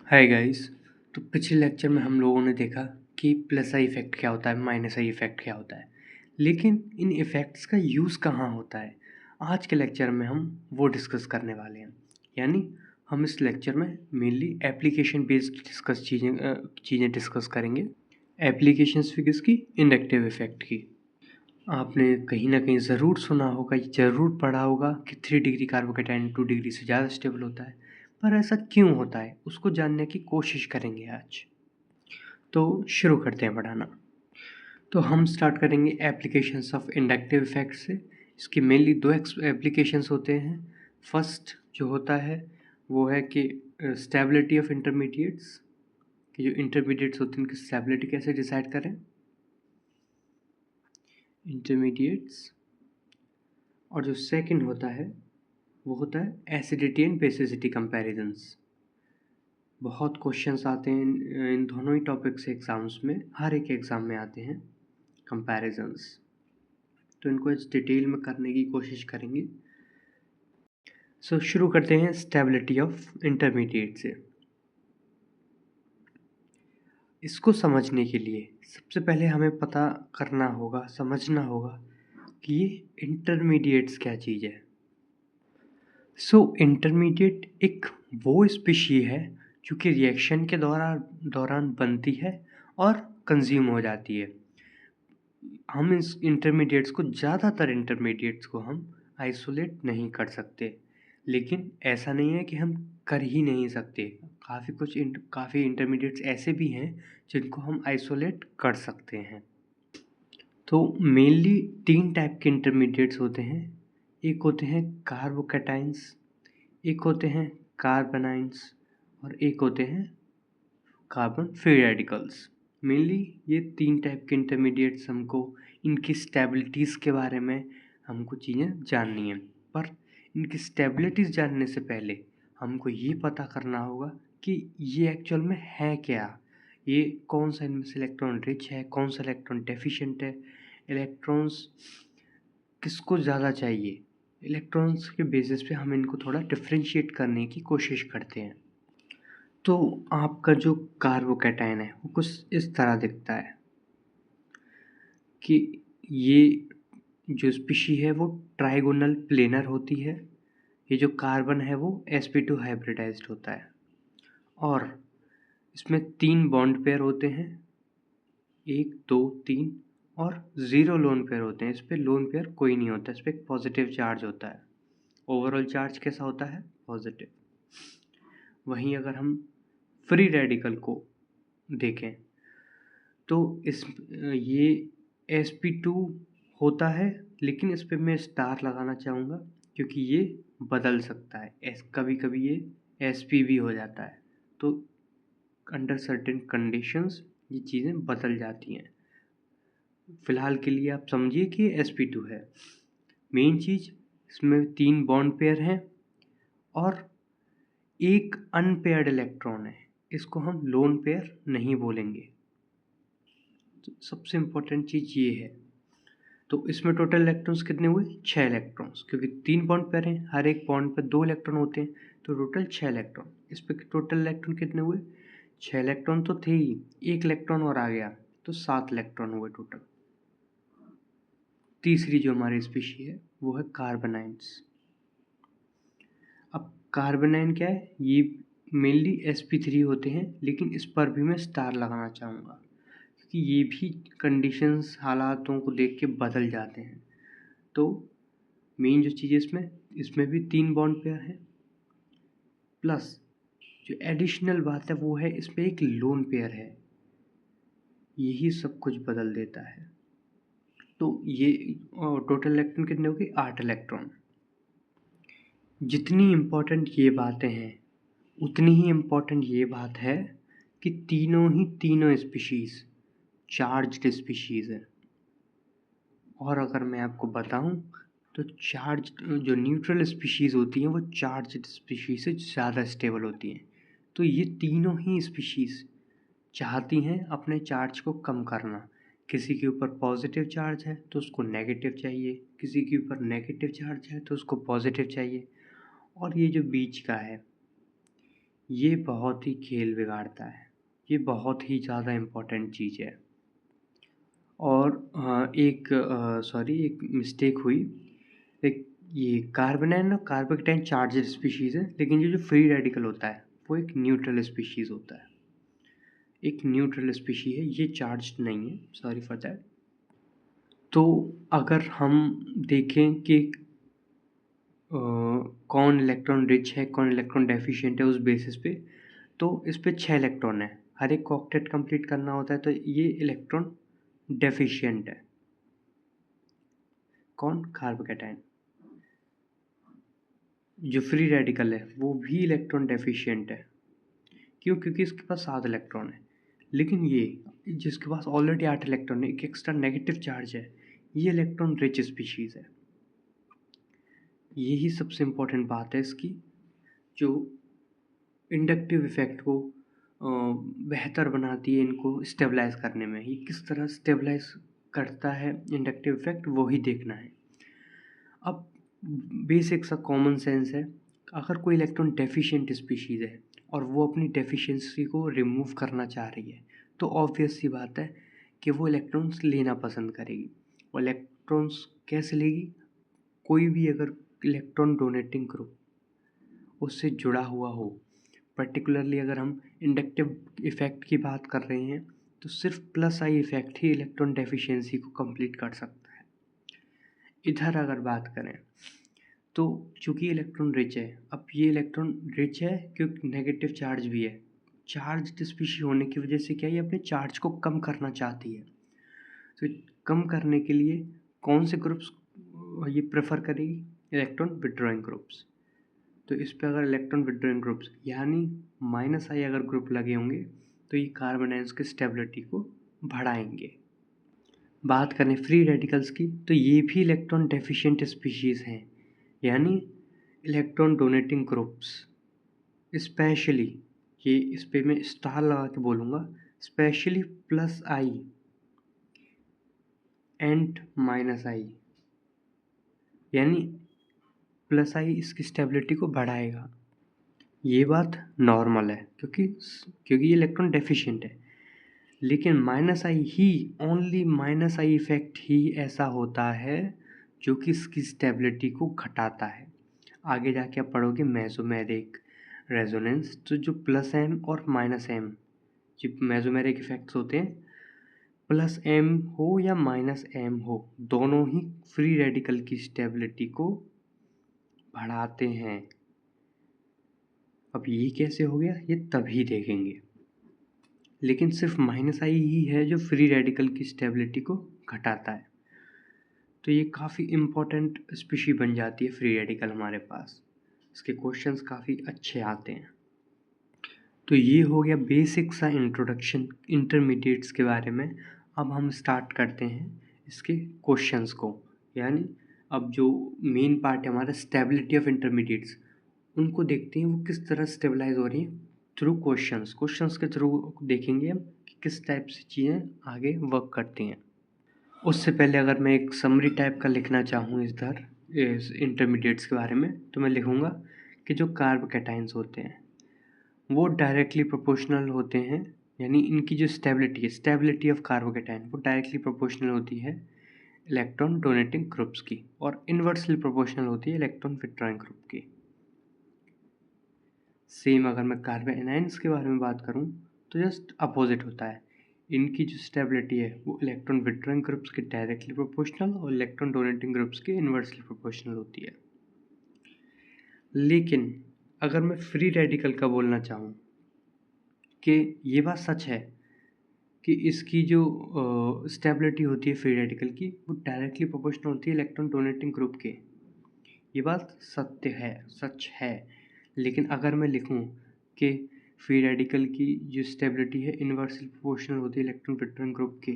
Hi guys. तो पिछले lecture में हम लोगों ने देखा कि प्लस आई इफ़ेक्ट क्या होता है, माइनस आई इफ़ेक्ट क्या होता है, लेकिन इन इफ़ेक्ट्स का यूज़ कहाँ होता है। आज के लेक्चर में हम वो डिस्कस करने वाले हैं। यानी हम इस लेक्चर में मेनली एप्लीकेशन बेस्ड चीज़ें डिस्कस करेंगे। एप्लीकेशन फिजिक्स की इंडक्टिव इफ़ेक्ट की आपने कहीं ना कहीं ज़रूर सुना होगा, ज़रूर पढ़ा होगा कि 3 डिग्री कार्बोकेटाइन 2 डिग्री से ज़्यादा स्टेबल होता है। पर ऐसा क्यों होता है, उसको जानने की कोशिश करेंगे आज। तो शुरू करते हैं पढ़ाना। तो हम स्टार्ट करेंगे एप्लीकेशंस ऑफ इंडक्टिव इफेक्ट से। इसके मेनली दो एप्लीकेशंस होते हैं। फर्स्ट जो होता है वो है कि स्टेबिलिटी ऑफ इंटरमीडिएट्स, कि जो इंटरमीडिएट्स होते हैं उनकी स्टेबिलिटी कैसे डिसाइड करें, इंटरमीडिएट्स। और जो सेकंड होता है वो होता है एसिडिटी एंड बेसिसिटी कंपैरिजंस। बहुत क्वेश्चंस आते हैं इन दोनों ही टॉपिक से एग्ज़ाम्स में, हर एक एग्ज़ाम में आते हैं कंपैरिजंस। तो इनको इस डिटेल में करने की कोशिश करेंगे। शुरू करते हैं स्टेबिलिटी ऑफ इंटरमीडिएट से। इसको समझने के लिए सबसे पहले हमें पता करना होगा, समझना होगा कि ये इंटरमीडिएट्स क्या चीज़ है। इंटरमीडिएट एक वो स्पीशी है जो कि रिएक्शन के दौरान बनती है और कंज्यूम हो जाती है। हम इस इंटरमीडिएट्स को ज़्यादातर इंटरमीडिएट्स को हम आइसोलेट नहीं कर सकते, लेकिन ऐसा नहीं है कि हम कर ही नहीं सकते। काफ़ी इंटरमीडिएट्स ऐसे भी हैं जिनको हम आइसोलेट कर सकते हैं। तो मेनली 3 टाइप के इंटरमीडिएट्स होते हैं। एक होते हैं कार्बोकैटाइन्स, एक होते हैं कार्बनाइन्स और एक होते हैं कार्बन फ्री रेडिकल्स। मेनली ये 3 टाइप के इंटरमीडिएट्स हमको इनकी स्टेबिलिटीज़ के बारे में हमको चीज़ें जाननी है। पर इनकी स्टेबिलिटीज़ जानने से पहले हमको ये पता करना होगा कि ये एक्चुअल में है क्या। ये कौन सा इनमें से इलेक्ट्रॉन रिच है, कौन सा इलेक्ट्रॉन डेफिशिएंट है, इलेक्ट्रॉन्स किसको ज़्यादा चाहिए। इलेक्ट्रॉन्स के बेसिस पे हम इनको थोड़ा डिफ्रेंशिएट करने की कोशिश करते हैं। तो आपका जो कार्बोकैटायन है वो कुछ इस तरह दिखता है कि ये जो स्पीशी है वो ट्राइगोनल प्लेनर होती है। ये जो कार्बन है वो sp2 हाइब्रिडाइज्ड होता है और इसमें 3 बॉन्ड पेयर होते हैं, 1 2 3, और 0 लोन पेयर होते हैं। इस पर लोन पेयर कोई नहीं होता, इस पर एक पॉजिटिव चार्ज होता है। ओवरऑल चार्ज कैसा होता है, पॉजिटिव। वहीं अगर हम फ्री रेडिकल को देखें तो ये sp2 होता है, लेकिन इस पे मैं स्टार लगाना चाहूँगा क्योंकि ये बदल सकता है। कभी कभी ये sp भी हो जाता है। तो अंडर सर्टेन कंडीशंस ये चीज़ें बदल जाती हैं। फ़िलहाल के लिए आप समझिए कि ये sp2 है। मेन चीज़ इसमें 3 बॉन्ड पेयर हैं और एक अनपेयर्ड इलेक्ट्रॉन है। इसको हम लोन पेयर नहीं बोलेंगे। तो सबसे इम्पोर्टेंट चीज़ ये है। तो इसमें टोटल इलेक्ट्रॉन्स कितने हुए, 6 इलेक्ट्रॉन्स, क्योंकि 3 बॉन्ड पेयर हैं, हर एक बॉन्ड पर 2 इलेक्ट्रॉन होते हैं, तो टोटल 6 इलेक्ट्रॉन। इस पर टोटल इलेक्ट्रॉन कितने हुए, 6 इलेक्ट्रॉन तो थे ही, एक इलेक्ट्रॉन और आ गया तो 7 इलेक्ट्रॉन हुए टोटल। तीसरी जो हमारी स्पीशी है वो है कार्बनाइन्स। अब कार्बनाइन क्या है, ये मेनली sp3 होते हैं, लेकिन इस पर भी मैं स्टार लगाना चाहूँगा कि ये भी कंडीशंस हालातों को देख के बदल जाते हैं। तो मेन जो चीज़ है इसमें भी 3 बॉन्ड पेयर है, प्लस जो एडिशनल बात है वो है इसमें एक लोन पेयर है। यही सब कुछ बदल देता है। तो ये टोटल इलेक्ट्रॉन कितने हो गए, 8 इलेक्ट्रॉन। जितनी इम्पोर्टेंट ये बातें हैं उतनी ही इम्पोर्टेंट ये बात है कि तीनों स्पीशीज़ चार्ज्ड स्पीशीज़ है। और अगर मैं आपको बताऊं तो चार्ज जो न्यूट्रल स्पीशीज़ होती हैं वो चार्ज्ड स्पीशीज़ से ज़्यादा स्टेबल होती हैं। तो ये तीनों ही स्पीशीज़ चाहती हैं अपने चार्ज को कम करना। किसी के ऊपर पॉजिटिव चार्ज है तो उसको नेगेटिव चाहिए, किसी के ऊपर नेगेटिव चार्ज है तो उसको पॉजिटिव चाहिए। और ये जो बीच का है ये बहुत ही खेल बिगाड़ता है। ये बहुत ही ज़्यादा इम्पोर्टेंट चीज़ है। और एक मिस्टेक हुई। एक ये कार्बन कार्बोकेटाइन चार्जड स्पीशीज़ है, लेकिन ये जो फ्री रेडिकल होता है वो एक न्यूट्रल स्पीशीज़ होता है। एक न्यूट्रल स्पीशी है, ये चार्ज्ड नहीं है, सॉरी फॉर दैट। तो अगर हम देखें कि कौन इलेक्ट्रॉन रिच है, कौन इलेक्ट्रॉन डेफिशिएंट है उस बेसिस पे, तो इस पे 6 इलेक्ट्रॉन है। हर एक को ऑक्टेट कंप्लीट करना होता है, तो ये इलेक्ट्रॉन डेफिशिएंट है। कौन? कार्बोकेटाइन। जो फ्री रेडिकल है वो भी इलेक्ट्रॉन डेफिशिएंट है। क्यों? क्योंकि इसके पास 7 इलेक्ट्रॉन है। लेकिन ये जिसके पास ऑलरेडी 8 इलेक्ट्रॉन है, एक एक्स्ट्रा नेगेटिव चार्ज है, ये इलेक्ट्रॉन रिच स्पीशीज़ है। यही सबसे इम्पोर्टेंट बात है इसकी, जो इंडक्टिव इफ़ेक्ट को बेहतर बनाती है इनको स्टेबलाइज करने में। ये किस तरह स्टेबलाइज करता है इंडक्टिव इफ़ेक्ट, वो ही देखना है। अब बेसिक सा कॉमन सेंस है, अगर कोई इलेक्ट्रॉन डेफिशिएंट स्पीशीज़ है और वो अपनी डेफिशिएंसी को रिमूव करना चाह रही है, तो ऑब्वियस सी बात है कि वो इलेक्ट्रॉन्स लेना पसंद करेगी। और इलेक्ट्रॉन्स कैसे लेगी? कोई भी अगर इलेक्ट्रॉन डोनेटिंग ग्रुप उससे जुड़ा हुआ हो, पर्टिकुलरली अगर हम इंडक्टिव इफ़ेक्ट की बात कर रहे हैं, तो सिर्फ प्लस आई इफ़ेक्ट ही इलेक्ट्रॉन डेफिशिएंसी को कंप्लीट कर सकता है। इधर अगर बात करें तो चूँकि इलेक्ट्रॉन रिच है, अब ये इलेक्ट्रॉन रिच है क्योंकि नेगेटिव चार्ज भी है। चार्ज स्पीशी होने की वजह से क्या, ये अपने चार्ज को कम करना चाहती है। तो कम करने के लिए कौन से ग्रुप्स ये प्रेफर करेगी? Electron withdrawing groups. तो इस पे अगर इलेक्ट्रॉन विड्रॉइंग ग्रुप्स यानी माइनस आई अगर ग्रुप लगे होंगे, तो ये कार्बन आयंस की स्टेबिलिटी को बढ़ाएंगे। बात करें फ्री रेडिकल्स की, तो ये भी इलेक्ट्रॉन डेफिशिएंट स्पीशीज़ हैं, यानी इलेक्ट्रॉन डोनेटिंग ग्रुप्स। स्पेशली ये इस पे मैं स्टार लगा के बोलूँगा, specially plus I and minus I, यानी प्लस आई इसकी स्टेबिलिटी को बढ़ाएगा। ये बात नॉर्मल है क्योंकि ये इलेक्ट्रॉन डेफिशिएंट है। लेकिन माइनस आई ही, ओनली माइनस आई इफेक्ट ही ऐसा होता है जो कि इसकी स्टेबिलिटी को घटाता है। आगे जाके आप पढ़ोगे मेसोमेरिक रेजोनेंस, तो जो प्लस एम और माइनस एम जो मेसोमेरिक इफेक्ट्स होते हैं, प्लस एम हो या माइनस एम हो, दोनों ही फ्री रेडिकल की स्टेबिलिटी को बढ़ाते हैं। अब ये कैसे हो गया, ये तभी देखेंगे। लेकिन सिर्फ माइनस आई ही है जो फ्री रेडिकल की स्टेबिलिटी को घटाता है। तो ये काफ़ी इम्पोर्टेंट स्पीशी बन जाती है फ्री रेडिकल हमारे पास। इसके क्वेश्चंस काफ़ी अच्छे आते हैं। तो ये हो गया बेसिक सा इंट्रोडक्शन इंटरमीडिएट्स के बारे में। अब हम स्टार्ट करते हैं इसके क्वेश्चंस को, यानी अब जो मेन पार्ट है हमारा स्टेबिलिटी ऑफ इंटरमीडिएट्स, उनको देखते हैं वो किस तरह स्टेबलाइज हो रही हैं थ्रू क्वेश्चंस के थ्रू देखेंगे हम कि किस टाइप से चीज़ें आगे वर्क करती हैं। उससे पहले अगर मैं एक समरी टाइप का लिखना चाहूँ इस इंटरमीडिएट्स के बारे में, तो मैं लिखूँगा कि जो कार्बोकैटाइंस होते हैं वो डायरेक्टली प्रोपोर्शनल होते हैं, यानी इनकी जो स्टेबिलिटी है, स्टेबिलिटी ऑफ कार्बोकैटाइन, वो डायरेक्टली प्रोपोर्शनल होती है इलेक्ट्रॉन डोनेटिंग ग्रुप्स की, और इन्वर्सली प्रोपोर्शनल होती है इलेक्ट्रॉन विड्रॉइंग ग्रुप की। सेम अगर मैं कार्बन एनायंस के बारे में बात करूं, तो जस्ट अपोजिट होता है। इनकी जो स्टेबिलिटी है वो इलेक्ट्रॉन विड्रॉइंग ग्रुप्स के डायरेक्टली प्रोपोर्शनल और इलेक्ट्रॉन डोनेटिंग ग्रुप्स के इन्वर्सली प्रोपोर्शनल होती है। लेकिन अगर मैं फ्री रेडिकल का बोलना चाहूँ कि ये बात सच है कि इसकी जो स्टेबिलिटी होती है फ्री रेडिकल की, वो डायरेक्टली प्रोपोर्शनल होती है इलेक्ट्रॉन डोनेटिंग ग्रुप के, ये बात सत्य है, सच है। लेकिन अगर मैं लिखूं कि फ्री रेडिकल की जो स्टेबिलिटी है इन्वर्सली प्रोपोर्शनल होती है इलेक्ट्रॉन विड्रॉइंग ग्रुप के,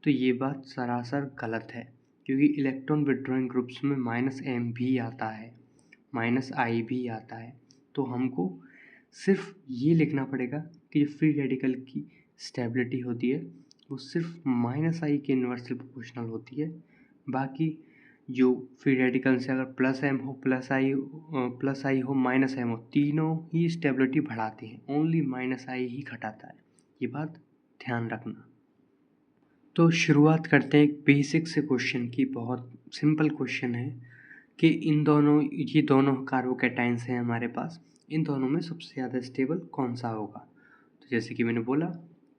तो ये बात सरासर गलत है, क्योंकि इलेक्ट्रॉन विड्रॉइंग ग्रुप्स में माइनस एम भी आता है, माइनस आई भी आता है। तो हमको सिर्फ ये लिखना पड़ेगा कि जो फ्री रेडिकल की स्टेबिलिटी होती है वो सिर्फ माइनस आई के इन्वर्सली प्रोपोर्शनल होती है, बाकी जो फ्री रेडिकल से अगर प्लस एम हो, प्लस आई हो, माइनस एम हो, तीनों ही स्टेबिलिटी बढ़ाते हैं, ओनली माइनस आई ही घटाता है। ये बात ध्यान रखना। तो शुरुआत करते हैं एक बेसिक से क्वेश्चन की। बहुत सिंपल क्वेश्चन है कि ये दोनों कार्बोकैटाइंस हैं हमारे पास, इन दोनों में सबसे ज़्यादा स्टेबल कौन सा होगा। तो जैसे कि मैंने बोला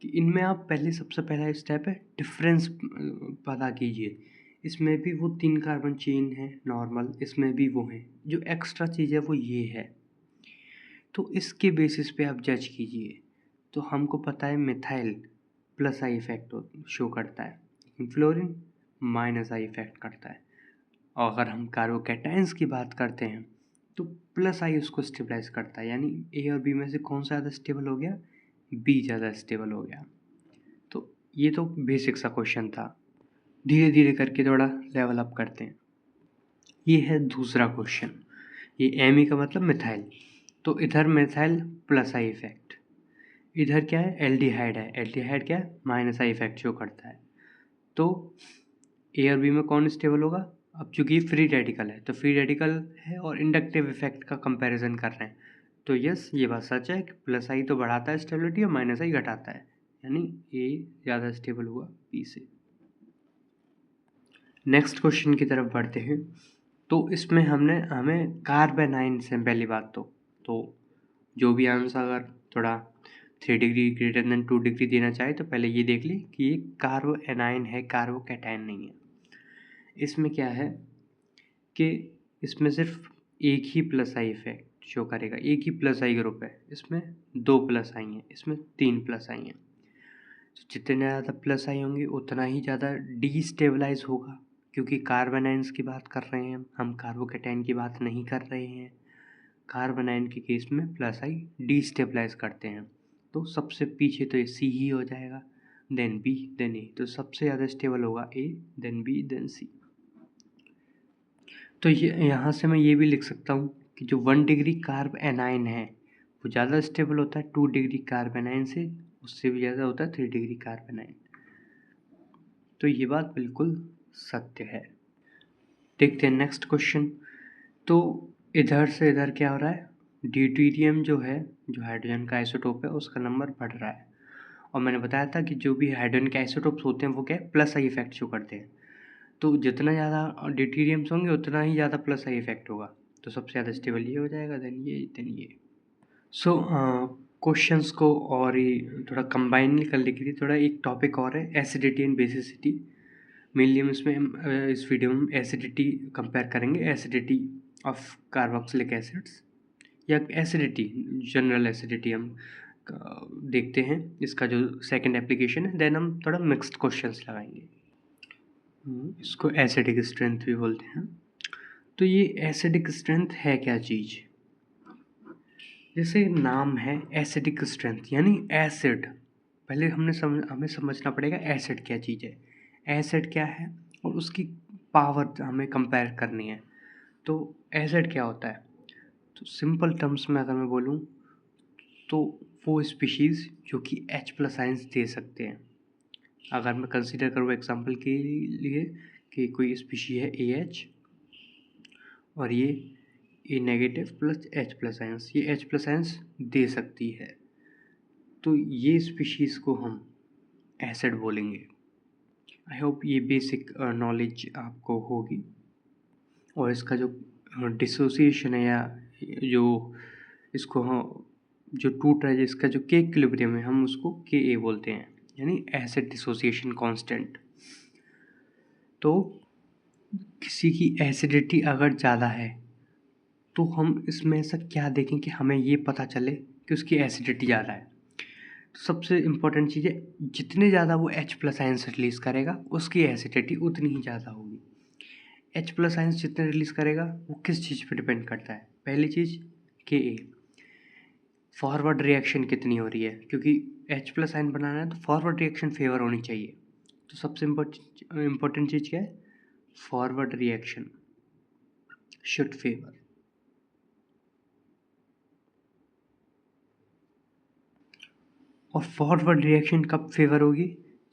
कि इनमें आप सबसे पहला स्टेप है डिफरेंस पता कीजिए। इसमें भी वो 3 कार्बन चेन है नॉर्मल, इसमें भी वो है, जो एक्स्ट्रा चीज़ है वो ये है। तो इसके बेसिस पे आप जज कीजिए। तो हमको पता है methyl plus I effect show करता है, लेकिन फ्लोरीन माइनस आई इफेक्ट करता है। और अगर हम कार्बोकैटाइंस की बात करते हैं तो प्लस आई उसको स्टेबलाइज करता है, यानी ए और बी में से कौन सा ज़्यादा स्टेबल हो गया, बी ज़्यादा स्टेबल हो गया। तो ये तो बेसिक सा क्वेश्चन था। धीरे धीरे करके थोड़ा लेवल अप करते हैं। ये है दूसरा क्वेश्चन। ये एमी का मतलब मिथाइल। तो इधर मिथाइल प्लस आई इफेक्ट, इधर क्या है, एल्डिहाइड है। एल्डिहाइड क्या है, माइनस आई इफेक्ट शो करता है। तो ए और बी में कौन स्टेबल होगा। अब चूंकि फ्री रेडिकल है तो फ्री रेडिकल है और इंडक्टिव इफेक्ट का कंपैरिजन कर रहे हैं, तो यस ये बात सच है कि प्लस आई तो बढ़ाता है स्टेबिलिटी और माइनस आई घटाता है, यानी ए ज़्यादा स्टेबल हुआ बी से। नेक्स्ट क्वेश्चन की तरफ बढ़ते हैं। तो इसमें हमें कार्बेनाइन से पहली बात तो जो भी आंसर अगर थोड़ा 3 डिग्री ग्रेटर देन 2 डिग्री देना चाहे तो पहले ये देख ली कि ये कार्बोएनाइन है, कार्बोकैटायन नहीं है। इसमें क्या है कि इसमें सिर्फ एक ही प्लस आई इफेक्ट शो करेगा, एक ही प्लस आई ग्रुप है, इसमें 2 प्लस आई हैं, इसमें 3 प्लस आई हैं। तो जितने ज़्यादा प्लस आई होंगे उतना ही ज़्यादा डीस्टेबलाइज होगा, क्योंकि कार्बोनाइन्स की बात कर रहे हैं हम कार्बोकैटायन की बात नहीं कर रहे हैं। कार्बोनाइन के केस में प्लस आई डीस्टेबलाइज करते हैं। तो सबसे पीछे तो ये सी ही हो जाएगा, देन बी, देन ए। तो सबसे ज़्यादा स्टेबल होगा ए, देन बी, देन सी। तो ये यहाँ से मैं ये भी लिख सकता हूँ कि जो 1 डिग्री कार्ब एनाइन है वो ज़्यादा स्टेबल होता है 2 डिग्री कार्ब एनाइन से, उससे भी ज़्यादा होता है 3 डिग्री कार्ब एनाइन। तो ये बात बिल्कुल सत्य है। देखते हैं नेक्स्ट क्वेश्चन। तो इधर से इधर क्या हो रहा है, ड्यूटेरियम जो है, जो हाइड्रोजन का आइसोटोप है, उसका नंबर बढ़ रहा है। और मैंने बताया था कि जो भी हाइड्रोजन के आइसोटोप्स होते हैं वो क्या है, प्लस आई इफेक्ट शो करते हैं। तो जितना ज़्यादा ड्यूटेरियम्स होंगे उतना ही ज़्यादा प्लस आई इफेक्ट होगा। तो सबसे ज़्यादा स्टेबल ये हो जाएगा, देन ये। सो क्वेश्चंस को और ही थोड़ा कंबाइन करने के लिए थोड़ा एक टॉपिक और है, एसिडिटी एंड बेसिसिटी। मेनली हम इसमें इस वीडियो में एसिडिटी कंपेयर करेंगे, एसिडिटी ऑफ कार्बोक्सिलिक एसिड्स या एसिडिटी, जनरल एसिडिटी हम देखते हैं, इसका जो सेकंड एप्लीकेशन है। देन हम थोड़ा मिक्स्ड क्वेश्चंस लगाएंगे। इसको एसिडिक स्ट्रेंथ भी बोलते हैं। तो ये एसिडिक स्ट्रेंथ है क्या चीज़, जैसे नाम है एसिडिक स्ट्रेंथ यानी एसिड। पहले हमें समझना पड़ेगा एसिड क्या चीज़ है, एसिड क्या है और उसकी पावर हमें कंपेयर करनी है। तो एसिड क्या होता है, तो सिंपल टर्म्स में अगर मैं बोलूँ तो वो स्पीशीज़ जो कि H+ आयंस दे सकते हैं। अगर मैं कंसीडर करूँ एग्जांपल के लिए कि कोई स्पीशी है AH और ये ए नेगेटिव प्लस H+ आयंस, ये H+ आयंस दे सकती है, तो ये स्पीशीज़ को हम एसिड बोलेंगे। आई होप ये बेसिक नॉलेज आपको होगी। और इसका जो डिसोसिएशन है या जो इसको हम जो टूट रहा है जिसका जो के इक्विलिब्रियम है हम उसको Ka बोलते हैं, यानी एसिड डिसोसिएशन कांस्टेंट। तो किसी की एसिडिटी अगर ज़्यादा है तो हम इसमें ऐसा क्या देखें कि हमें ये पता चले कि उसकी एसिडिटी ज़्यादा है। सबसे इम्पोर्टेंट चीज़ है, जितने ज़्यादा वो H+ आयंस रिलीज़ करेगा उसकी एसिडिटी उतनी ही ज़्यादा होगी। H+ आयंस जितने रिलीज़ करेगा वो किस चीज़ पे डिपेंड करता है, पहली चीज़ Ka, फॉरवर्ड रिएक्शन कितनी हो रही है, क्योंकि H+ आयन बनाना है तो फॉरवर्ड रिएक्शन फेवर होनी चाहिए। तो सबसे इम्पोर्टेंट चीज़ क्या है, फॉरवर्ड रिएक्शन शुड फेवर। और फॉरवर्ड रिएक्शन कब फेवर होगी,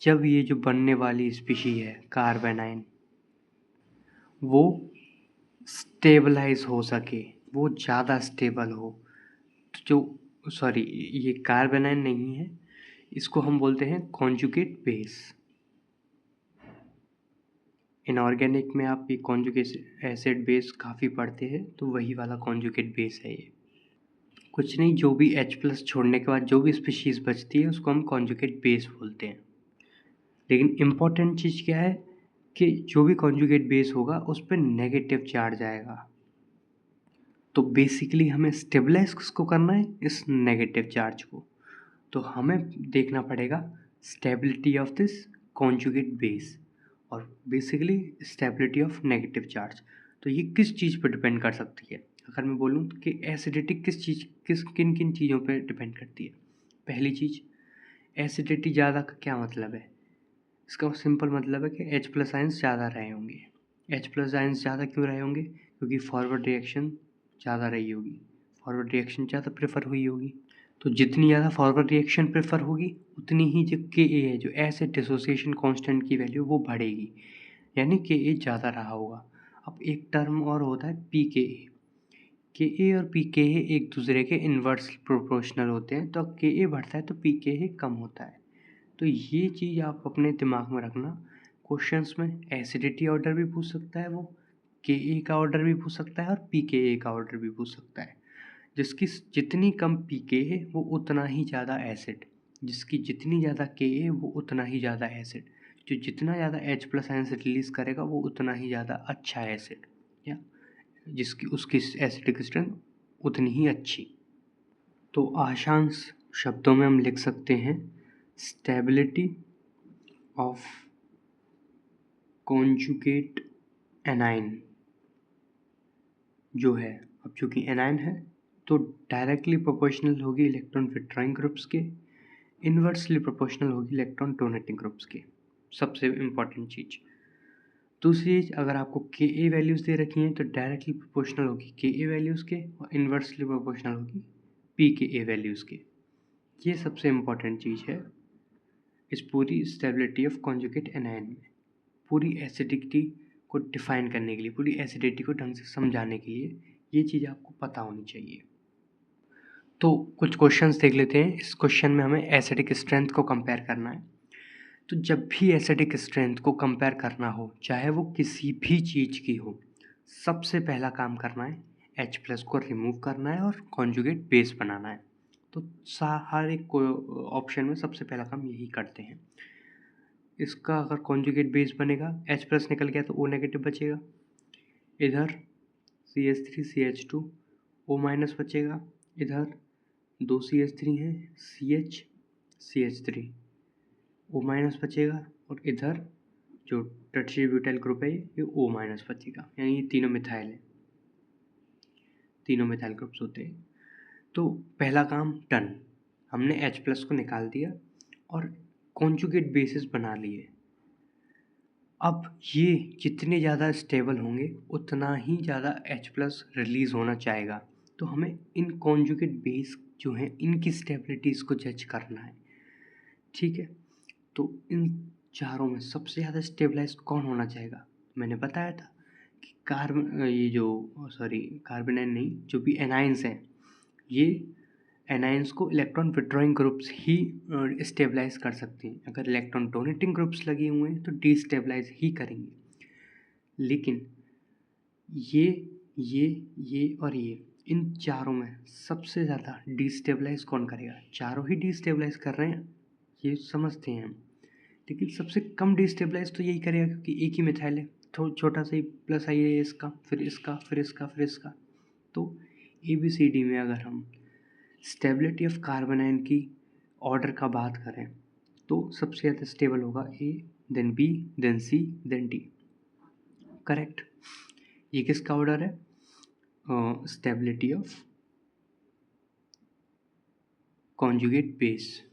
जब ये जो बनने वाली स्पीशी है कार्बेनाइन वो स्टेबलाइज हो सके, वो ज़्यादा स्टेबल हो। तो जो सॉरी, ये कार्बेनाइन नहीं है, इसको हम बोलते हैं कॉन्जुगेट बेस। इनऑर्गेनिक में आप ये कॉन्जुगेट एसिड बेस काफ़ी पढ़ते हैं, तो वही वाला कॉन्जुगेट बेस है ये। कुछ नहीं, जो भी H+ छोड़ने के बाद जो भी स्पीशीज़ बचती है उसको हम कॉन्जुगेट बेस बोलते हैं। लेकिन इम्पॉर्टेंट चीज़ क्या है कि जो भी कॉन्जुगेट बेस होगा उस पर नेगेटिव चार्ज आएगा। तो बेसिकली हमें स्टेबलाइज किसको करना है, इस नेगेटिव चार्ज को। तो हमें देखना पड़ेगा stability of this conjugate base और basically stability of negative charge. तो ये किस चीज़ पर डिपेंड कर सकती है? अगर मैं बोलूँ कि एसिडिटी किन किन चीज़ों पर डिपेंड करती है। पहली चीज़, एसिडिटी ज़्यादा का क्या मतलब है? इसका सिंपल मतलब है कि H+ आयंस ज़्यादा रहे होंगे। H+ आयंस ज़्यादा क्यों रहे होंगे? क्योंकि फॉरवर्ड रिएक्शन ज़्यादा रही होगी, फॉरवर्ड रिएक्शन ज़्यादा प्रेफर हुई होगी। तो जितनी ज़्यादा फॉरवर्ड रिएक्शन प्रेफर होगी उतनी ही जो Ka है, जो एसिड डिसोसिएशन कांस्टेंट की वैल्यू, वो बढ़ेगी, यानी Ka ज़्यादा रहा होगा। अब एक टर्म और होता है pKa। Ka और pKa एक दूसरे के इन्वर्स प्रोपोर्शनल होते हैं, तो Ka बढ़ता है तो pKa कम होता है। तो ये चीज़ आप अपने दिमाग में रखना। क्वेश्चंस में एसिडिटी ऑर्डर भी पूछ सकता है, वो Ka का ऑर्डर भी पूछ सकता है और pKa का ऑर्डर भी पूछ सकता है। जिसकी जितनी कम pK है वो उतना ही ज़्यादा एसिड, जिसकी जितनी ज़्यादा Ka है वो उतना ही ज़्यादा एसिड, जो जितना ज़्यादा H+ आयन से रिलीज़ करेगा वो उतना ही ज़्यादा अच्छा एसिड, या जिसकी उसकी एसिडिक स्ट्रेंथ उतनी ही अच्छी। तो आसान शब्दों में हम लिख सकते हैं स्टेबिलिटी ऑफ कॉन्जुगेट एनाइन जो है, अब चूँकि एनाइन है तो डायरेक्टली प्रोपोर्शनल होगी इलेक्ट्रॉन विथड्रॉइंग ग्रुप्स के, इन्वर्सली प्रोपोर्शनल होगी इलेक्ट्रॉन डोनेटिंग ग्रुप्स के। सबसे इम्पॉर्टेंट चीज़। दूसरी चीज़, अगर आपको Ka वैल्यूज़ दे रखी हैं तो डायरेक्टली प्रोपोर्शनल होगी Ka वैल्यूज़ के और इन्वर्सली प्रोपोर्शनल होगी pKa वैल्यूज़ के। ये सबसे इम्पॉर्टेंट चीज़ है इस पूरी स्टेबिलिटी ऑफ कॉन्जुगेट एनाइन में। पूरी एसिडिटी को डिफाइन करने के लिए, पूरी एसिडिटी को ढंग से समझाने के लिए ये चीज़ आपको पता होनी चाहिए। तो कुछ क्वेश्चंस देख लेते हैं। इस क्वेश्चन में हमें एसिडिक स्ट्रेंथ को कंपेयर करना है। तो जब भी एसिडिक स्ट्रेंथ को कंपेयर करना हो, चाहे वो किसी भी चीज़ की हो, सबसे पहला काम करना है H+ को रिमूव करना है और कॉन्जुगेट बेस बनाना है। तो हर एक ऑप्शन में सबसे पहला काम यही करते हैं। इसका अगर कॉन्जुगेट बेस बनेगा, H+ निकल गया तो O नेगेटिव बचेगा, इधर CH3 CH2 O- बचेगा, इधर 2 CH3 हैं, CH CH3 O- बचेगा, और इधर जो टर्शियरी ब्यूटाइल ग्रुप है ये O- बचेगा, यानी ये तीनों मिथाइल है, तीनों मिथाइल ग्रुप्स होते हैं। तो पहला काम डन, हमने H+ को निकाल दिया और कॉन्जुगेट बेसिस बना लिए। अब ये जितने ज़्यादा स्टेबल होंगे उतना ही ज़्यादा H+ रिलीज़ होना चाहेगा। तो हमें इन कॉन्जुगेट बेस जो हैं इनकी स्टेबिलिटीज़ को जज करना है, ठीक है। तो इन चारों में सबसे ज़्यादा स्टेबलाइज कौन होना चाहेगा? मैंने बताया था कि कार्बोनाइन नहीं, जो भी एनाइंस हैं, ये एनाइंस को इलेक्ट्रॉन विड्रॉइंग ग्रुप्स ही स्टेबलाइज कर सकते हैं। अगर इलेक्ट्रॉन डोनेटिंग ग्रुप्स लगे हुए हैं तो डिस्टेबलाइज ही करेंगे। लेकिन ये और ये, इन चारों में सबसे ज़्यादा डिस्टेबलाइज कौन करेगा? चारों ही डिस्टेबलाइज कर रहे हैं, ये समझते हैं हम। लेकिन सबसे कम डिस्टेबलाइज तो यही करेगा क्योंकि एक ही मिथाइल है, तो छोटा सा ही प्लस आई है इसका, फिर इसका, फिर इसका, फिर इसका। तो ABCD में अगर हम स्टेबिलिटी ऑफ कार्बोनाइन की ऑर्डर का बात करें तो सबसे ज़्यादा स्टेबल होगा A, then B, then C, then D। Correct. ये किसका ऑर्डर है? Stability of conjugate base.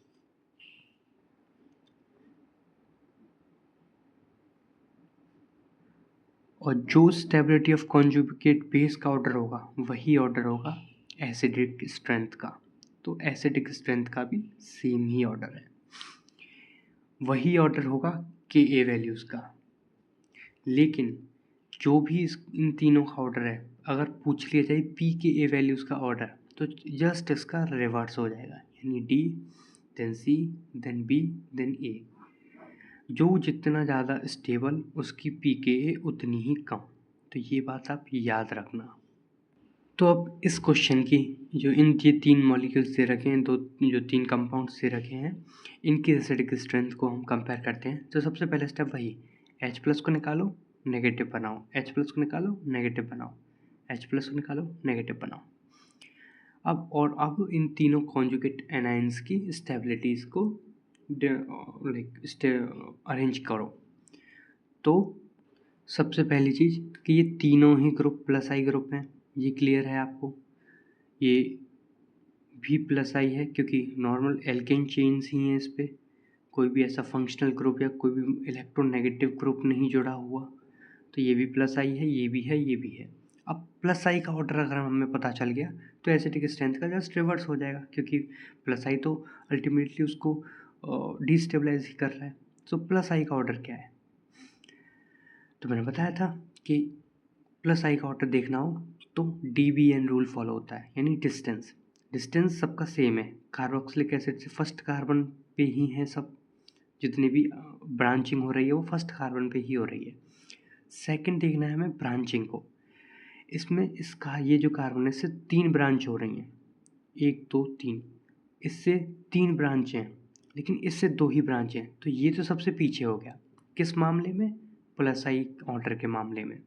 और जो स्टेबिलिटी ऑफ कॉन्जुगेट बेस का ऑर्डर होगा वही ऑर्डर होगा एसिडिक स्ट्रेंथ का। तो एसिडिक स्ट्रेंथ का भी सेम ही ऑर्डर है, वही ऑर्डर होगा Ka वैल्यूज़ का। लेकिन जो भी इन तीनों का ऑर्डर है, अगर पूछ लिया जाए pKa वैल्यूज़ का ऑर्डर, तो जस्ट इसका रिवर्स हो जाएगा, यानी D then C then B then A। जो जितना ज़्यादा स्टेबल उसकी pKa उतनी ही कम। तो ये बात आप याद रखना। तो अब इस क्वेश्चन की जो ये तीन मॉलिक्यूल्स दे रखे हैं, जो तीन कंपाउंड्स दे रखे हैं, इनकी एसिडिक स्ट्रेंथ को हम कंपेयर करते हैं। तो सबसे पहला स्टेप वही, H+ को निकालो, नेगेटिव बनाओ, H+ को निकालो, नेगेटिव बनाओ, H+ को निकालो, नेगेटिव बनाओ। अब इन तीनों कॉन्जुगेट एनाइंस की स्टेबिलिटीज़ को अरेंज करो। तो सबसे पहली चीज़ कि ये तीनों ही ग्रुप प्लस आई ग्रुप हैं, ये क्लियर है आपको। ये भी प्लस आई है क्योंकि नॉर्मल एल्केन चेन्स ही हैं, इस पे कोई भी ऐसा फंक्शनल ग्रुप या कोई भी इलेक्ट्रोनेगेटिव ग्रुप नहीं जुड़ा हुआ। तो ये भी प्लस आई है, ये भी है, ये भी है। अब प्लस आई का ऑर्डर अगर हमें पता चल गया तो एसिडिक स्ट्रेंथ का जस्ट रिवर्स हो जाएगा, क्योंकि प्लस आई तो अल्टीमेटली उसको डिस्टेबलाइज ही कर रहा है। तो प्लस आई का ऑर्डर क्या है, तो मैंने बताया था कि प्लस आई का ऑर्डर देखना हो तो DBN रूल फॉलो होता है, यानी डिस्टेंस सबका सेम है। कार्बोक्सिलिक एसिड से फर्स्ट कार्बन पे ही है सब, जितनी भी ब्रांचिंग हो रही है वो फर्स्ट कार्बन पे ही हो रही है। सेकंड देखना है हमें ब्रांचिंग को। इसमें इसका ये जो कार्बन है इससे 3 ब्रांच हो रही हैं, 1 2 3, इससे 3 ब्रांच हैं, लेकिन इससे 2 ही ब्रांच हैं। तो ये तो सबसे पीछे हो गया, किस मामले में, प्लस आई ऑर्डर के मामले में।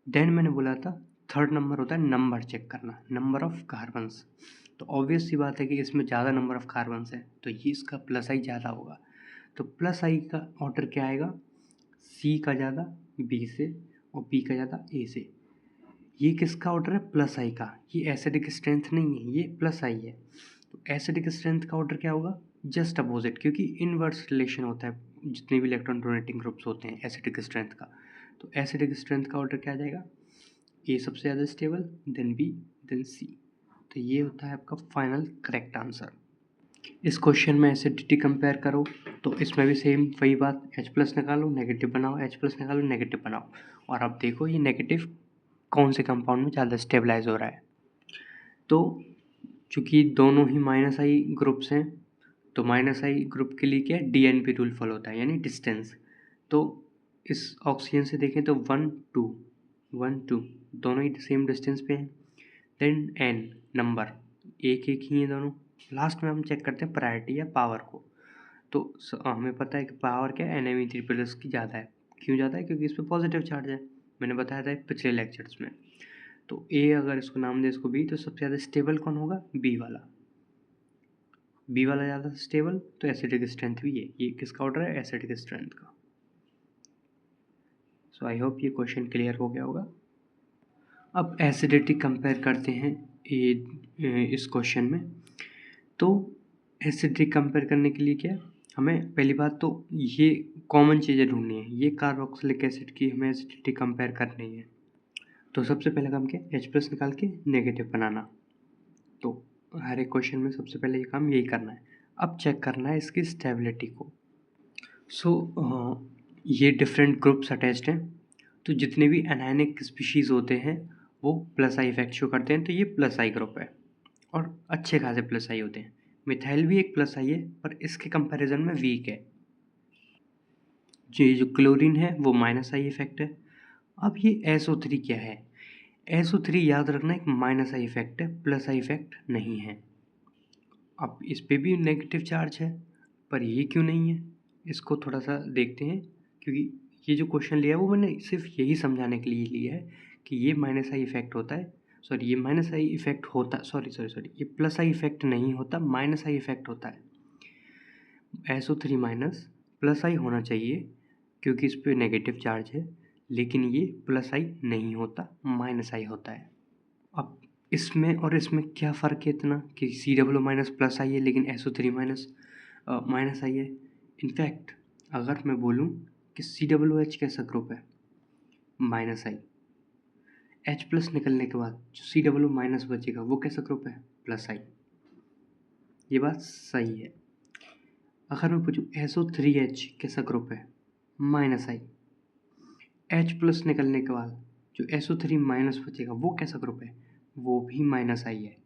देन मैंने बोला था थर्ड नंबर होता है नंबर चेक करना, नंबर ऑफ कार्बन्स। तो ऑब्वियस सी बात है कि इसमें ज़्यादा नंबर ऑफ कार्बन्स है, तो ये इसका प्लस आई ज़्यादा होगा। तो प्लस आई का ऑर्डर क्या आएगा, C का ज़्यादा B से और B का ज़्यादा A से। ये किसका ऑर्डर है, प्लस आई का। ये एसिडिक स्ट्रेंथ नहीं है, ये प्लस आई है। तो एसिडिक स्ट्रेंथ का ऑर्डर क्या होगा, जस्ट अपोजिट, क्योंकि इनवर्स रिलेशन होता है जितने भी इलेक्ट्रॉन डोनेटिंग ग्रुप्स होते हैं एसिडिक स्ट्रेंथ का। तो एसिडिक स्ट्रेंथ का ऑर्डर क्या आ जाएगा, ए सबसे ज़्यादा स्टेबल, देन बी, देन सी। तो ये होता है आपका फाइनल करेक्ट आंसर। इस क्वेश्चन में एसिडिटी कंपेयर करो तो इसमें भी सेम वही बात, H+ निकालो, नेगेटिव बनाओ, H+ निकालो, नेगेटिव बनाओ। और अब देखो ये नेगेटिव कौन से कंपाउंड में ज़्यादा स्टेबलाइज हो रहा है। तो चूँकि दोनों ही माइनस आई ग्रुप्स हैं, तो माइनस आई ग्रुप के लिए क्या है, DNP रूल फॉलो होता है, यानी डिस्टेंस। तो इस ऑक्सीजन से देखें तो 1 2 दोनों ही सेम डिस्टेंस पे हैं। देन N नंबर एक एक ही हैं दोनों। लास्ट में हम चेक करते हैं प्रायोरिटी या पावर को। तो हमें पता है कि पावर क्या है, Na3+ की ज़्यादा है। क्यों ज़्यादा है, क्योंकि इस पर पॉजिटिव चार्ज है, मैंने बताया था पिछले लेक्चर्स में। तो A अगर इसको नाम दे, इसको B, तो सबसे ज़्यादा स्टेबल कौन होगा, B वाला ज़्यादा स्टेबल। तो एसिडिक स्ट्रेंथ भी ये किसका ऑर्डर है, एसिडिक स्ट्रेंथ का। सो आई होप ये क्वेश्चन क्लियर हो गया होगा। अब एसिडिटी कंपेयर करते हैं इस क्वेश्चन में। तो एसिडिटी कंपेयर करने के लिए क्या है, हमें पहली बात तो ये कॉमन चीज़ें ढूंढनी है। ये कार्बोक्सिलिक एसिड की हमें एसिडिटी कंपेयर करनी है। तो सबसे पहला काम क्या है, H+ निकाल के नेगेटिव बनाना। तो हर एक क्वेश्चन में सबसे पहले ये काम यही करना है। अब चेक करना है इसकी स्टेबिलिटी को। ये डिफरेंट ग्रुप्स अटैच्ड हैं, तो जितने भी एनायनिक स्पीशीज़ होते हैं वो प्लस आई इफेक्ट शो करते हैं। तो ये प्लस आई ग्रुप है और अच्छे खासे प्लस आई होते हैं। मिथाइल भी एक प्लस आई है पर इसके कंपैरिजन में वीक है। जो क्लोरीन है वो माइनस आई इफेक्ट है। अब ये SO3 क्या है, SO3 याद रखना एक माइनस आई इफेक्ट है, प्लस आई इफेक्ट नहीं है। अब इस पे भी नेगेटिव चार्ज है, पर ये क्यों नहीं है, इसको थोड़ा सा देखते हैं। क्योंकि ये जो क्वेश्चन लिया है वो मैंने सिर्फ यही समझाने के लिए लिया है कि ये माइनस आई इफेक्ट होता है, सॉरी ये माइनस आई इफेक्ट होता, सॉरी ये प्लस आई इफेक्ट नहीं होता, माइनस आई इफेक्ट होता है। SO3 माइनस प्लस आई होना चाहिए क्योंकि इस पर नेगेटिव चार्ज है, लेकिन ये प्लस आई नहीं होता, माइनस आई होता है। अब इसमें और इसमें क्या फ़र्क है इतना कि COO माइनस प्लस आई है लेकिन SO3 माइनस माइनस आई है। इनफैक्ट अगर मैं बोलूँ कि COOH कैसा ग्रुप है, माइनस आई, H+ निकलने के बाद जो COO माइनस बचेगा वो कैसा ग्रुप है, प्लस आई। ये बात सही है। अगर मैं पूछूँ SO3H कैसा ग्रुप है, माइनस आई, H+ निकलने के बाद जो SO3- बचेगा वो कैसा ग्रुप है? वो भी -I है।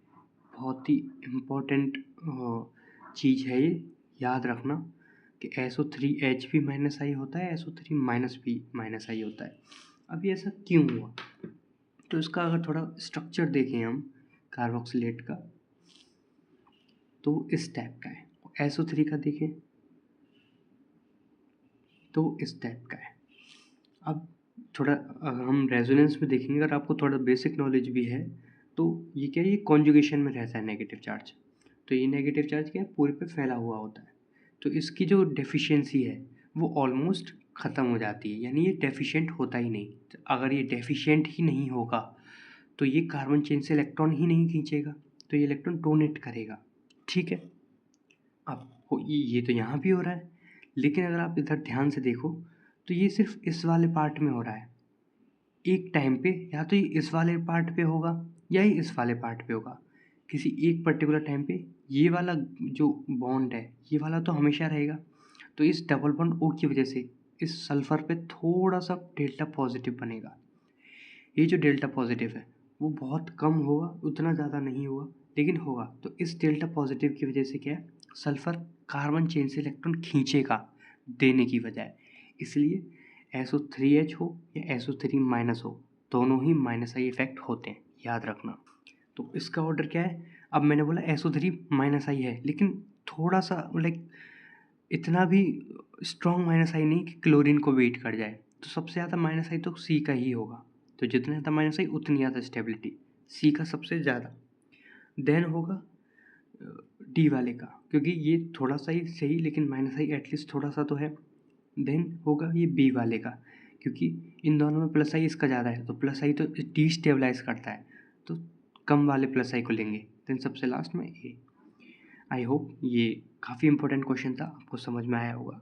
बहुत ही इम्पोर्टेंट चीज़ है ये, याद रखना कि SO3H भी -I होता है, SO3- भी -I होता है। अब ये ऐसा क्यों हुआ? तो इसका अगर थोड़ा स्ट्रक्चर देखें हम कार्बोक्सिलेट का, तो इस टाइप का है। SO3 का देखें तो इस टाइप का है। अब थोड़ा हम रेजोनेंस में देखेंगे, अगर आपको थोड़ा बेसिक नॉलेज भी है तो ये क्या है, ये कॉन्जुगेशन में रहता है नेगेटिव चार्ज। तो ये नेगेटिव चार्ज क्या है, पूरे पे फैला हुआ होता है। तो इसकी जो डेफिशिएंसी है वो ऑलमोस्ट ख़त्म हो जाती है, यानी ये डेफिशिएंट होता ही नहीं। तो अगर ये डेफिशिएंट ही नहीं होगा तो ये कार्बन चेन से इलेक्ट्रॉन ही नहीं खींचेगा, तो ये इलेक्ट्रॉन डोनेट करेगा। ठीक है, अब ये तो यहाँ भी हो रहा है, लेकिन अगर आप इधर ध्यान से देखो तो ये सिर्फ इस वाले पार्ट में हो रहा है। एक टाइम पे या तो ये इस वाले पार्ट पे होगा या ही इस वाले पार्ट पे होगा। किसी एक पर्टिकुलर टाइम पे ये वाला जो बॉन्ड है ये वाला तो हमेशा रहेगा। तो इस डबल बॉन्ड O की वजह से इस सल्फर पे थोड़ा सा डेल्टा पॉजिटिव बनेगा। ये जो डेल्टा पॉजिटिव है वो बहुत कम होगा, उतना ज़्यादा नहीं होगा, लेकिन होगा। तो इस डेल्टा पॉजिटिव की वजह से क्या है, सल्फर कार्बन चेन से इलेक्ट्रॉन खींचेगा देने की बजाय। इसलिए SO3H हो या SO3- हो, दोनों ही -I इफेक्ट होते हैं, याद रखना। तो इसका ऑर्डर क्या है? अब मैंने बोला SO3- है, लेकिन थोड़ा सा लाइक इतना भी स्ट्रॉन्ग -I नहीं कि क्लोरीन को बीट कर जाए। तो सबसे ज़्यादा -I तो C का ही होगा। तो जितना ज़्यादा -I उतनी ज़्यादा स्टेबिलिटी, C का सबसे ज़्यादा। देन होगा D वाले का, क्योंकि ये थोड़ा सा ही सही लेकिन -I एटलीस्ट थोड़ा सा तो है। देन होगा ये B वाले का, क्योंकि इन दोनों में +I इसका ज़्यादा है, तो +I तो डिस्टेबलाइज करता है, तो कम वाले +I को लेंगे। देन सबसे लास्ट में A। आई होप ये काफ़ी इंपॉर्टेंट क्वेश्चन था, आपको समझ में आया होगा।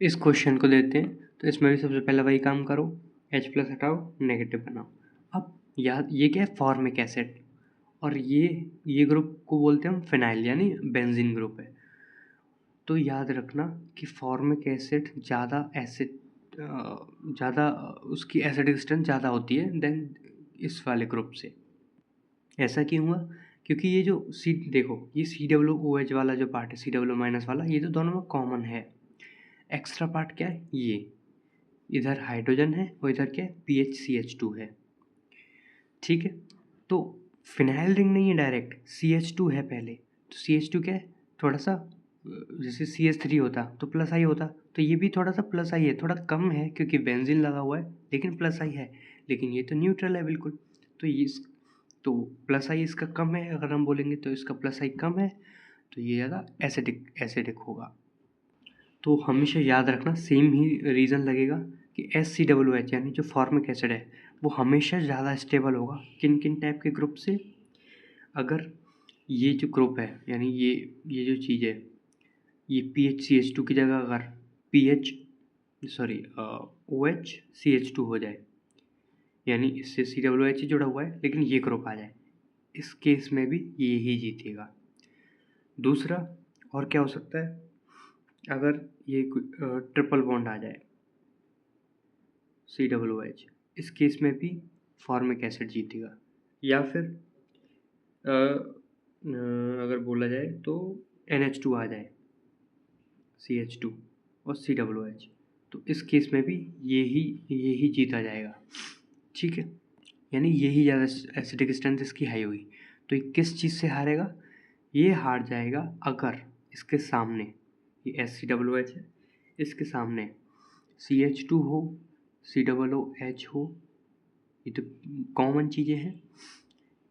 इस क्वेश्चन को देते हैं, तो इसमें भी सबसे पहले वही काम करो, H+ हटाओ, नेगेटिव बनाओ। अब याद, ये क्या है, फॉर्मिक एसिड, और ये ग्रुप को बोलते हैं हम फिनाइल, यानी बेंजीन ग्रुप है। तो याद रखना कि फॉर्मिक एसिड ज़्यादा उसकी एसिडिक स्ट्रेंथ ज़्यादा होती है देन इस वाले ग्रुप से। ऐसा क्यों हुआ? क्योंकि ये जो देखो, ये COOH वाला जो पार्ट है, COO- वाला, ये तो दोनों में कॉमन है। एक्स्ट्रा पार्ट क्या है, ये इधर हाइड्रोजन है और इधर क्या है, PHCH2 है। ठीक है, तो फिनाइल रिंग नहीं है डायरेक्ट, CH2 है पहले। तो CH2 क्या है, थोड़ा सा जैसे CH3 होता तो +I होता, तो ये भी थोड़ा सा +I है, थोड़ा कम है क्योंकि बेंजीन लगा हुआ है, लेकिन +I है। लेकिन ये तो न्यूट्रल है बिल्कुल। तो ये तो +I इसका कम है, अगर हम बोलेंगे तो इसका +I कम है, तो ये ज़्यादा एसिडिक होगा। तो हमेशा याद रखना, सेम ही रीज़न लगेगा कि SCOOH यानी जो फॉर्मिक एसिड है वो हमेशा ज़्यादा स्टेबल होगा किन किन टाइप के ग्रुप से। अगर ये जो ग्रुप है, यानी ये जो चीज़ है, ये PHCH2 की जगह अगर OHCH2 हो जाए, यानी इससे COOH जुड़ा हुआ है लेकिन ये ग्रुप आ जाए, इस केस में भी ये ही जीतेगा। दूसरा और क्या हो सकता है, अगर ये ट्रिपल बॉन्ड आ जाए, COOH, इस केस में भी फॉर्मिक एसिड जीतेगा। या फिर अगर बोला जाए तो NH2 आ जाए, CH2 और COOH, तो इस केस में भी यही जीता जाएगा। ठीक है, यानी यही ज़्यादा एसिडिक स्ट्रेंथ इसकी हाई हुई। तो ये किस चीज़ से हारेगा, ये हार जाएगा अगर इसके सामने ये SCOOH है, इसके सामने CH2 हो, COOH हो, ये तो कॉमन चीज़ें हैं।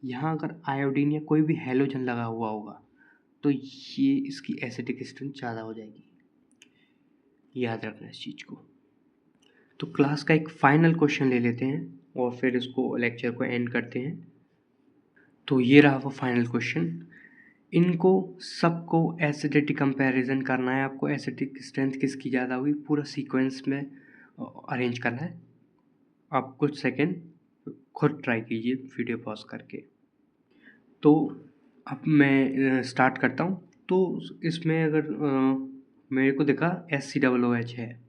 यहाँ अगर आयोडीन या कोई भी हैलोजन लगा हुआ होगा तो ये इसकी एसिडिक स्ट्रेंथ ज़्यादा हो जाएगी, याद रखना इस चीज़ को। तो क्लास का एक फाइनल क्वेश्चन ले लेते हैं और फिर इसको लेक्चर को एंड करते हैं। तो ये रहा वो फाइनल क्वेश्चन। इनको सबको एसिडिटी कंपैरिजन करना है आपको, एसिडिक स्ट्रेंथ किसकी ज़्यादा हुई, पूरा सीक्वेंस में अरेंज करना है। आप कुछ सेकंड खुद ट्राई कीजिए वीडियो पॉज करके। तो अब मैं स्टार्ट करता हूँ। तो इसमें अगर मेरे को दिखा SCOOH है,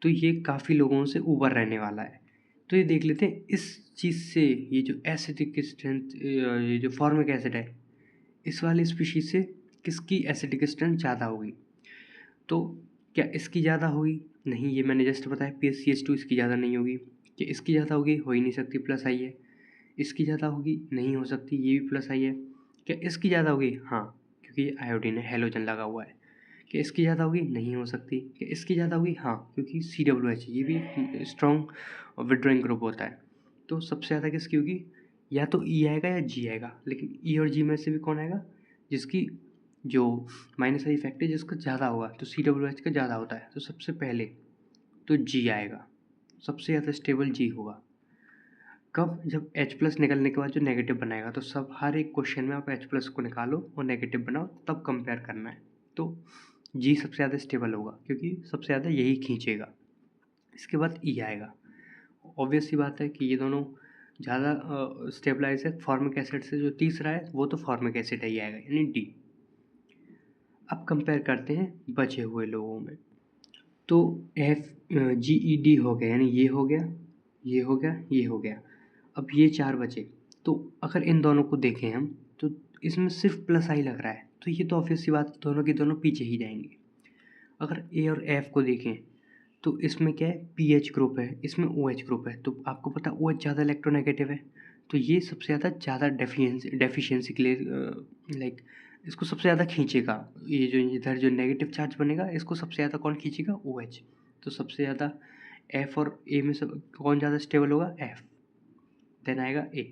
तो ये काफ़ी लोगों से ऊपर रहने वाला है। तो ये देख लेते हैं इस चीज़ से, ये जो एसिडिक स्ट्रेंथ, ये जो फॉर्मिक एसिड है, इस वाली स्पीशीज से किसकी एसिडिक स्ट्रेंथ ज़्यादा होगी। तो क्या इसकी ज़्यादा होगी? नहीं, ये मैंने जस्ट बताया PaCH2 इसकी ज़्यादा नहीं होगी। क्या इसकी ज़्यादा होगी? हो ही नहीं सकती, प्लस आई है। इसकी ज़्यादा होगी? नहीं हो सकती, ये भी प्लस आई है। क्या इसकी ज़्यादा होगी? हाँ, क्योंकि ये आयोडीन है, हैलोजन लगा हुआ है। क्या इसकी ज़्यादा होगी? नहीं हो सकती। क्या इसकी ज़्यादा होगी? हाँ, क्योंकि COH ये भी स्ट्रॉन्ग विड्रॉइंग ग्रुप होता है। तो सबसे ज़्यादा किसकी होगी? या तो E आएगा या G आएगा, लेकिन E और G में से भी कौन आएगा? जिसकी जो माइनस आई इफेक्ट है जिसका ज़्यादा होगा, तो COH का ज़्यादा होता है, तो सबसे पहले तो G आएगा, सबसे ज़्यादा स्टेबल G होगा। कब? जब H+ निकलने के बाद जो नेगेटिव बनाएगा, तो सब हर एक क्वेश्चन में आप H+ को निकालो और नेगेटिव बनाओ, तब कंपेयर करना है। तो G सबसे ज़्यादा स्टेबल होगा क्योंकि सबसे ज़्यादा यही खींचेगा। इसके बाद E आएगा। ऑब्वियस सी बात है कि ये दोनों ज़्यादा स्टेबलाइज है फॉर्मिक एसिड से। जो तीसरा है वो तो फॉर्मिक एसिड ही आएगा, यानी D। अब कंपेयर करते हैं बचे हुए लोगों में। तो GED हो गया, यानी ये हो गया, ये हो गया, ये हो गया। अब ये 4 बचे। तो अगर इन दोनों को देखें हम, तो इसमें सिर्फ प्लस आई लग रहा है, तो ये तो ऑब्वियस सी बात, दोनों के दोनों पीछे ही जाएंगे। अगर A और F को देखें, तो इसमें क्या है? PH ग्रुप है, इसमें OH ग्रुप है। तो आपको पता OH ज़्यादा इलेक्ट्रोनेगेटिव है, तो ये सबसे ज़्यादा डेफिशिएंसी के लिए लाइक इसको सबसे ज़्यादा खींचेगा। ये जो इधर जो नेगेटिव चार्ज बनेगा, इसको सबसे ज़्यादा कौन खींचेगा? OH। तो सबसे ज़्यादा F और A में सब कौन ज़्यादा स्टेबल होगा? F। देन आएगा A।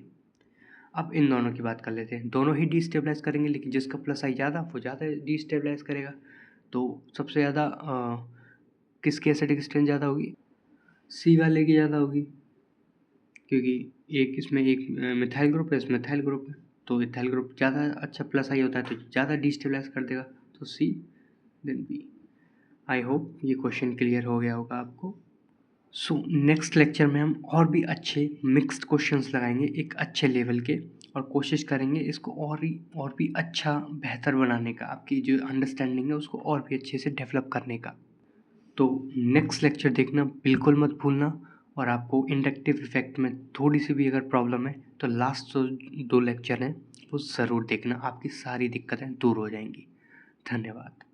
अब इन दोनों की बात कर लेते हैं। दोनों ही डिस्टेबलाइज करेंगे, लेकिन जिसका प्लस आई ज़्यादा वो ज़्यादा डिस्टेबलाइज करेगा। तो सबसे ज़्यादा किसकी एसिडिक स्ट्रेंथ ज़्यादा होगी? C वाले की ज़्यादा होगी, क्योंकि एक इसमें एक मिथाइल ग्रुप है, इसमें मिथाइल ग्रुप है, तो इथाइल ग्रुप ज़्यादा अच्छा प्लस आई होता है, तो ज़्यादा डिस्टेबलाइज कर देगा। तो C then B। I hope ये क्वेश्चन क्लियर हो गया होगा आपको। सो नेक्स्ट लेक्चर में हम और भी अच्छे मिक्स्ड क्वेश्चंस लगाएंगे एक अच्छे लेवल के, और कोशिश करेंगे इसको और भी अच्छा बेहतर बनाने का, आपकी जो अंडरस्टैंडिंग है उसको और भी अच्छे से डेवलप करने का। तो नेक्स्ट लेक्चर देखना बिल्कुल मत भूलना, और आपको इंडक्टिव इफेक्ट में थोड़ी सी भी अगर प्रॉब्लम है तो लास्ट जो 2 लेक्चर हैं वो ज़रूर देखना, आपकी सारी दिक्कतें दूर हो जाएंगी। धन्यवाद।